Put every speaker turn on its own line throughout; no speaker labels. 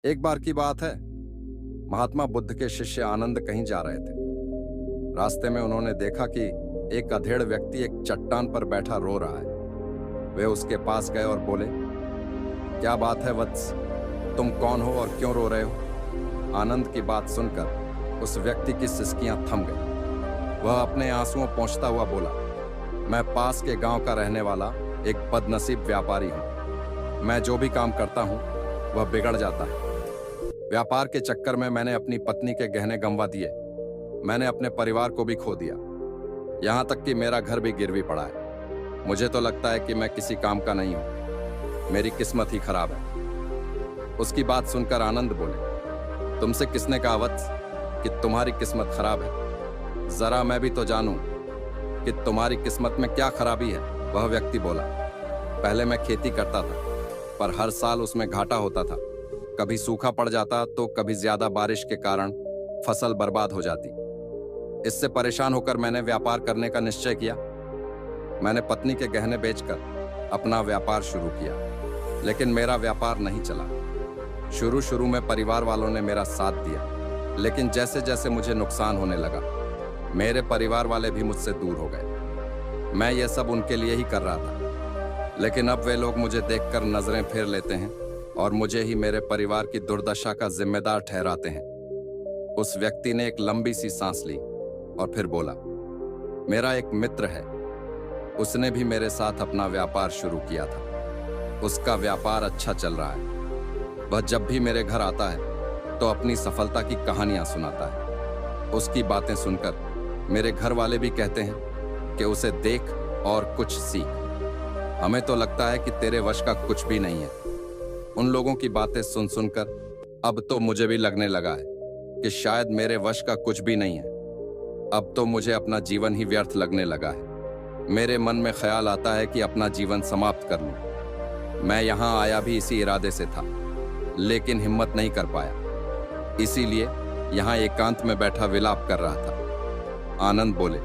एक बार की बात है, महात्मा बुद्ध के शिष्य आनंद कहीं जा रहे थे। रास्ते में उन्होंने देखा कि एक अधेड़ व्यक्ति एक चट्टान पर बैठा रो रहा है। वे उसके पास गए और बोले, क्या बात है वत्स, तुम कौन हो और क्यों रो रहे हो? आनंद की बात सुनकर उस व्यक्ति की सिसकियां थम गई। वह अपने आंसुओं पोंछता हुआ बोला, मैं पास के गांव का रहने वाला एक बदनसीब व्यापारी हूं। मैं जो भी काम करता हूं वह बिगड़ जाता है। व्यापार के चक्कर में मैंने अपनी पत्नी के गहने गंवा दिए। मैंने अपने परिवार को भी खो दिया। यहां तक कि मेरा घर भी गिरवी पड़ा है। मुझे तो लगता है कि मैं किसी काम का नहीं हूं। मेरी किस्मत ही खराब है। उसकी बात सुनकर आनंद बोले, तुमसे किसने कहा वत्स कि तुम्हारी किस्मत खराब है? जरा मैं भी तो जानूं कि तुम्हारी किस्मत में क्या खराबी है। वह व्यक्ति बोला, पहले मैं खेती करता था, पर हर साल उसमें घाटा होता था। कभी सूखा पड़ जाता तो कभी ज्यादा बारिश के कारण फसल बर्बाद हो जाती। इससे परेशान होकर मैंने व्यापार करने का निश्चय किया। मैंने पत्नी के गहने बेचकर अपना व्यापार शुरू किया, लेकिन मेरा व्यापार नहीं चला। शुरू में परिवार वालों ने मेरा साथ दिया, लेकिन जैसे जैसे मुझे नुकसान होने लगा, मेरे परिवार वाले भी मुझसे दूर हो गए। मैं ये सब उनके लिए ही कर रहा था, लेकिन अब वे लोग मुझे देखकर नजरें फेर लेते हैं और मुझे ही मेरे परिवार की दुर्दशा का जिम्मेदार ठहराते हैं। उस व्यक्ति ने एक लंबी सी सांस ली और फिर बोला, मेरा एक मित्र है, उसने भी मेरे साथ अपना व्यापार शुरू किया था। उसका व्यापार अच्छा चल रहा है। वह जब भी मेरे घर आता है तो अपनी सफलता की कहानियां सुनाता है। उसकी बातें सुनकर मेरे घर वाले भी कहते हैं कि उसे देख और कुछ सीख। हमें तो लगता है कि तेरे वश का कुछ भी नहीं है। उन लोगों की बातें सुन सुनकर अब तो मुझे भी लगने लगा है कि शायद मेरे वश का कुछ भी नहीं है। अब तो मुझे अपना जीवन ही व्यर्थ लगने लगा है। मेरे मन में ख्याल आता है कि अपना जीवन समाप्त कर लूं। मैं यहाँ आया भी इसी इरादे से था, लेकिन हिम्मत नहीं कर पाया। इसीलिए यहाँ एकांत में बैठा विलाप कर रहा था। आनंद बोले,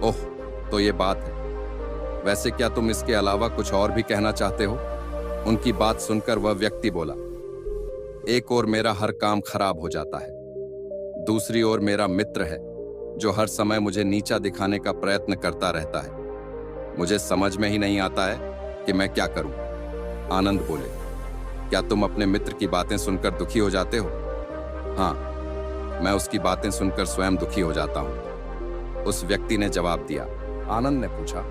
ओह, तो ये बात है। वैसे क्या तुम इसके अलावा कुछ और भी कहना चाहते हो? उनकी बात सुनकर वह व्यक्ति बोला, एक ओर मेरा हर काम खराब हो जाता है, दूसरी ओर मेरा मित्र है जो हर समय मुझे नीचा दिखाने का प्रयत्न करता रहता है। मुझे समझ में ही नहीं आता है कि मैं क्या करूं। आनंद बोले, क्या तुम अपने मित्र की बातें सुनकर दुखी हो जाते हो? हाँ, मैं उसकी बातें सुनकर स्वयं दुखी हो जाता हूं, उस व्यक्ति ने जवाब दिया। आनंद ने पूछा,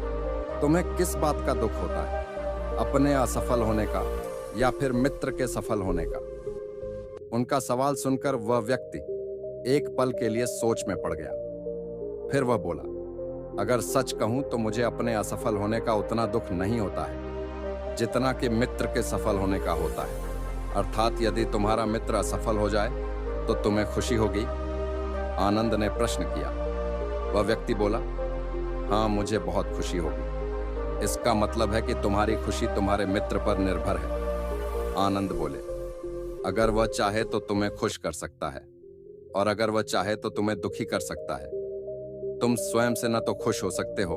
तुम्हें किस बात का दुख होता है? अपने असफल होने का या फिर मित्र के सफल होने का? उनका सवाल सुनकर वह व्यक्ति एक पल के लिए सोच में पड़ गया। फिर वह बोला, अगर सच कहूं तो मुझे अपने असफल होने का उतना दुख नहीं होता है जितना कि मित्र के सफल होने का होता है। अर्थात यदि तुम्हारा मित्र असफल हो जाए तो तुम्हें खुशी होगी? आनंद ने प्रश्न किया। वह व्यक्ति बोला, हाँ, मुझे बहुत खुशी होगी। इसका मतलब है कि तुम्हारी खुशी तुम्हारे मित्र पर निर्भर है। आनंद बोले, अगर वह चाहे तो तुम्हें खुश कर सकता है, और अगर वह चाहे तो तुम्हें दुखी कर सकता है। तुम स्वयं से न तो खुश हो सकते हो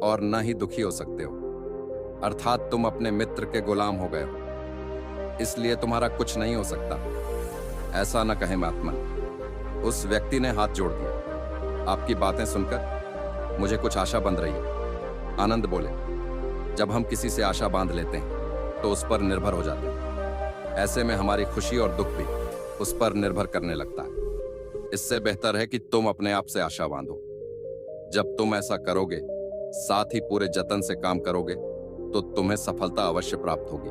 और न ही दुखी हो सकते हो। अर्थात तुम अपने मित्र के गुलाम हो गए हो, इसलिए तुम्हारा कुछ नहीं हो सकता। ऐसा न कहे महात्मन। उस व्यक्ति ने हाथ जोड़ दिया। आपकी बातें सुनकर मुझे कुछ आशा बंध रही है। आनंद बोले, जब हम किसी से आशा बांध लेते हैं तो उस पर निर्भर हो जाते हैं। ऐसे में हमारी खुशी और दुख भी उस पर निर्भर करने लगता है। इससे बेहतर है कि तुम अपने आप से आशा बांधो। जब तुम ऐसा करोगे, साथ ही पूरे जतन से काम करोगे, तो तुम्हें सफलता अवश्य प्राप्त होगी।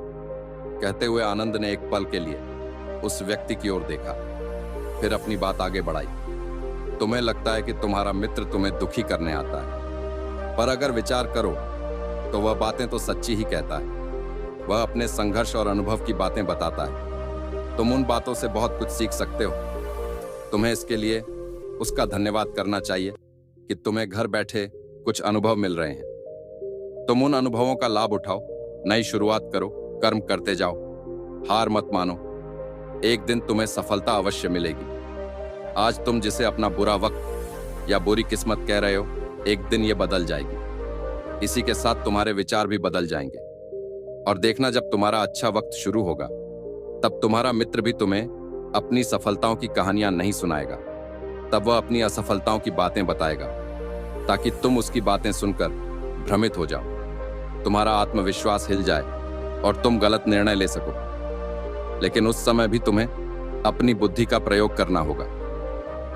कहते हुए आनंद ने एक पल के लिए उस व्यक्ति की ओर देखा, फिर अपनी बात आगे बढ़ाई। तुम्हें लगता है कि तुम्हारा मित्र तुम्हें दुखी करने आता है, पर अगर विचार करो तो वह बातें तो सच्ची ही कहता है। वह अपने संघर्ष और अनुभव की बातें बताता है। तुम उन बातों से बहुत कुछ सीख सकते हो। तुम्हें इसके लिए उसका धन्यवाद करना चाहिए कि तुम्हें घर बैठे कुछ अनुभव मिल रहे हैं। तुम उन अनुभवों का लाभ उठाओ, नई शुरुआत करो, कर्म करते जाओ, हार मत मानो। एक दिन तुम्हें सफलता अवश्य मिलेगी। आज तुम जिसे अपना बुरा वक्त या बुरी किस्मत कह रहे हो, एक दिन ये बदल जाएगी। इसी के साथ तुम्हारे विचार भी बदल जाएंगे। और देखना, जब तुम्हारा अच्छा वक्त शुरू होगा तब तुम्हारा मित्र भी तुम्हें अपनी सफलताओं की कहानियां नहीं सुनाएगा। तब वह अपनी असफलताओं की बातें बताएगा ताकि तुम उसकी बातें सुनकर भ्रमित हो जाओ, तुम्हारा आत्मविश्वास हिल जाए और तुम गलत निर्णय ले सको। लेकिन उस समय भी तुम्हें अपनी बुद्धि का प्रयोग करना होगा।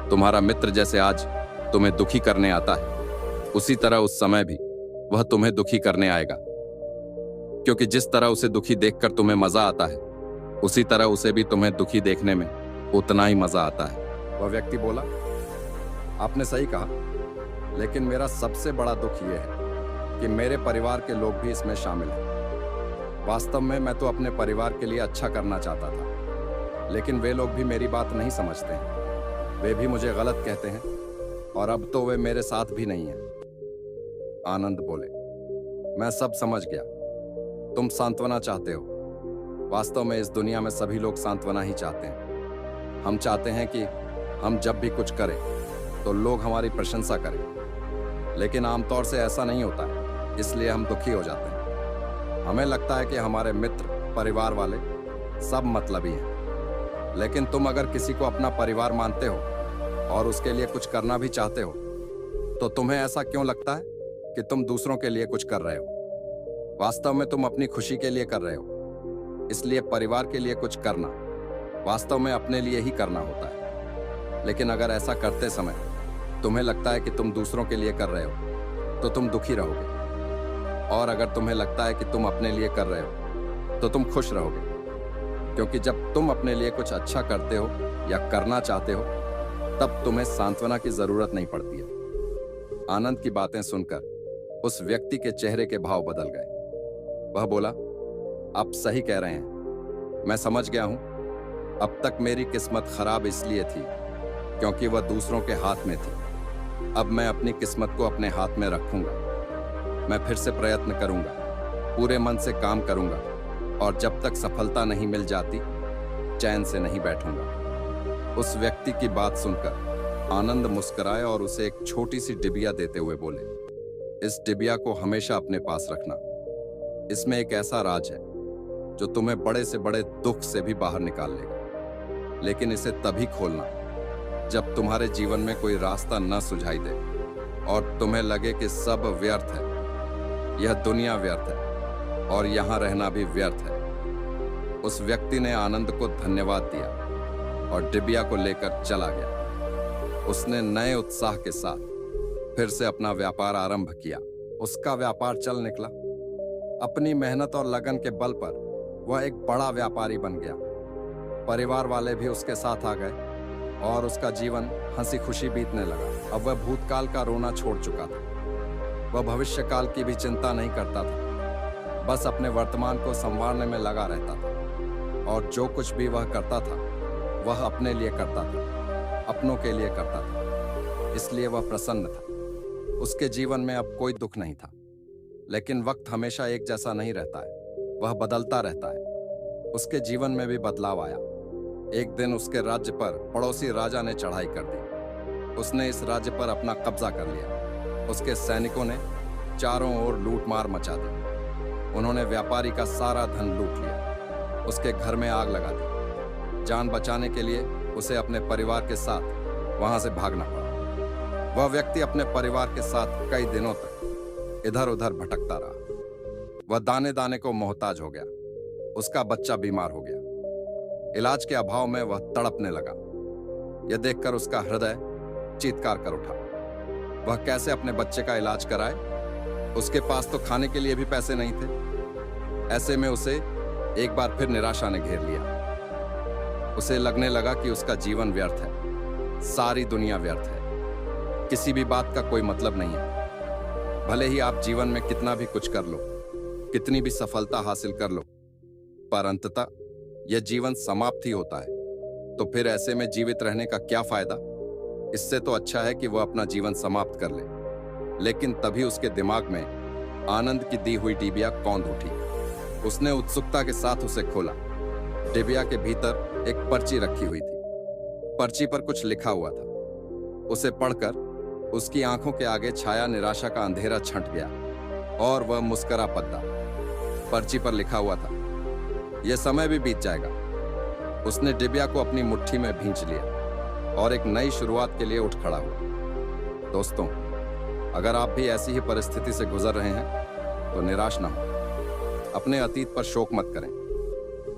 तुम्हारा मित्र जैसे आज तुम्हें दुखी करने आता है, उसी तरह उस समय भी वह तुम्हें दुखी करने आएगा, क्योंकि जिस तरह उसे दुखी देखकर तुम्हें मजा आता है, उसी तरह उसे भी तुम्हें दुखी देखने में उतना ही मजा आता है। वह व्यक्ति बोला, आपने सही कहा, लेकिन मेरा सबसे बड़ा दुख यह है कि मेरे परिवार के लोग भी इसमें शामिल हैं। वास्तव में मैं तो अपने परिवार के लिए अच्छा करना चाहता था, लेकिन वे लोग भी मेरी बात नहीं समझते हैं। वे भी मुझे गलत कहते हैं और अब तो वे मेरे साथ भी नहीं हैं। आनंद बोले, मैं सब समझ गया। तुम सांत्वना चाहते हो। वास्तव में इस दुनिया में सभी लोग सांत्वना ही चाहते हैं। हम चाहते हैं कि हम जब भी कुछ करें तो लोग हमारी प्रशंसा करें, लेकिन आमतौर से ऐसा नहीं होता है, इसलिए हम दुखी हो जाते हैं। हमें लगता है कि हमारे मित्र, परिवार वाले सब मतलबी हैं। लेकिन तुम अगर किसी को अपना परिवार मानते हो और उसके लिए कुछ करना भी चाहते हो, तो तुम्हें ऐसा क्यों लगता है कि तुम दूसरों के लिए कुछ कर रहे हो? वास्तव में तुम अपनी खुशी के लिए कर रहे हो। इसलिए परिवार के लिए कुछ करना वास्तव में अपने लिए ही करना होता है। लेकिन अगर ऐसा करते समय तुम्हें लगता है कि तुम दूसरों के लिए कर रहे हो, तो तुम दुखी रहोगे। और अगर तुम्हें लगता है कि तुम अपने लिए कर रहे हो, तो तुम खुश रहोगे, क्योंकि जब तुम अपने लिए कुछ अच्छा करते हो या करना चाहते हो, तब तुम्हें सांत्वना की जरूरत नहीं पड़ती है। आनंद की बातें सुनकर उस व्यक्ति के चेहरे के भाव बदल गए। वह बोला, आप सही कह रहे हैं, मैं समझ गया हूं। अब तक मेरी किस्मत खराब इसलिए थी क्योंकि वह दूसरों के हाथ में थी। अब मैं अपनी किस्मत को अपने हाथ में रखूंगा। मैं फिर से प्रयत्न करूंगा, पूरे मन से काम करूंगा, और जब तक सफलता नहीं मिल जाती, चैन से नहीं बैठूंगा। उस व्यक्ति की बात सुनकर आनंद मुस्कुराए और उसे एक छोटी सी डिबिया देते हुए बोले, इस डिबिया को हमेशा अपने पास रखना। इसमें एक ऐसा राज है जो तुम्हें बड़े से बड़े दुख से भी बाहर निकाल लेगा। लेकिन इसे तभी खोलना जब तुम्हारे जीवन में कोई रास्ता न सुझाई दे और तुम्हें लगे कि सब व्यर्थ है, यह दुनिया व्यर्थ है और यहां रहना भी व्यर्थ है। उस व्यक्ति ने आनंद को धन्यवाद दिया और डिबिया को लेकर चला गया। उसने नए उत्साह के साथ फिर से अपना व्यापार आरंभ किया। उसका व्यापार चल निकला। अपनी मेहनत और लगन के बल पर वह एक बड़ा व्यापारी बन गया। परिवार वाले भी उसके साथ आ गए और उसका जीवन हंसी खुशी बीतने लगा। अब वह भूतकाल का रोना छोड़ चुका था। वह भविष्य काल की भी चिंता नहीं करता था, बस अपने वर्तमान को संवारने में लगा रहता था। और जो कुछ भी वह करता था, वह अपने लिए करता था, अपनों के लिए करता था। इसलिए वह प्रसन्न था। उसके जीवन में अब कोई दुख नहीं था। लेकिन वक्त हमेशा एक जैसा नहीं रहता है, वह बदलता रहता है। उसके जीवन में भी बदलाव आया। एक दिन उसके राज्य पर पड़ोसी राजा ने चढ़ाई कर दी। उसने इस राज्य पर अपना कब्जा कर लिया। उसके सैनिकों ने चारों ओर लूटमार मचा दी। उन्होंने व्यापारी का सारा धन लूट लिया। उसके घर में आग लगा दी। जान बचाने के लिए उसे अपने परिवार के साथ वहां से भागना पड़ा। वह व्यक्ति अपने परिवार के साथ कई दिनों तक इधर उधर भटकता रहा। वह दाने दाने को मोहताज हो गया। उसका बच्चा बीमार हो गया। इलाज के अभाव में वह तड़पने लगा। यह देखकर उसका हृदय चीत्कार कर उठा। वह कैसे अपने बच्चे का इलाज कराए? उसके पास तो खाने के लिए भी पैसे नहीं थे। ऐसे में उसे एक बार फिर निराशा ने घेर लिया। उसे लगने लगा कि उसका जीवन व्यर्थ है, सारी दुनिया व्यर्थ है, किसी भी बात का कोई मतलब नहीं है। भले ही आप जीवन में कितना भी कुछ कर लो, कितनी भी सफलता हासिल कर लो, पर अंततः यह जीवन समाप्त ही होता है। तो फिर ऐसे में जीवित रहने का क्या फायदा? इससे तो अच्छा है कि वह अपना जीवन समाप्त कर ले। लेकिन तभी उसके दिमाग में आनंद की दी हुई डिबिया कौंध उठी। उसने उत्सुकता के साथ उसे खोला। डिबिया के भीतर एक पर्ची रखी हुई थी। पर्ची पर कुछ लिखा हुआ था। उसे पढ़कर उसकी आंखों के आगे छाया निराशा का अंधेरा छंट गया और वह मुस्कुरा पड़ा। पर्ची पर लिखा हुआ था, यह समय भी बीत जाएगा, उसने डिबिया को अपनी मुट्ठी में भींच लिया और एक नई शुरुआत के लिए उठ खड़ा हुआ। दोस्तों, अगर आप भी ऐसी ही परिस्थिति से गुजर रहे हैं तो निराश ना हो। अपने अतीत पर शोक मत करें,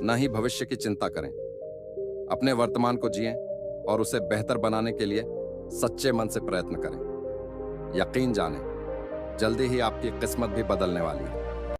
न ही भविष्य की चिंता करें। अपने वर्तमान को जिएं और उसे बेहतर बनाने के लिए सच्चे मन से प्रयत्न करें। यकीन जानें, जल्दी ही आपकी किस्मत भी बदलने वाली है।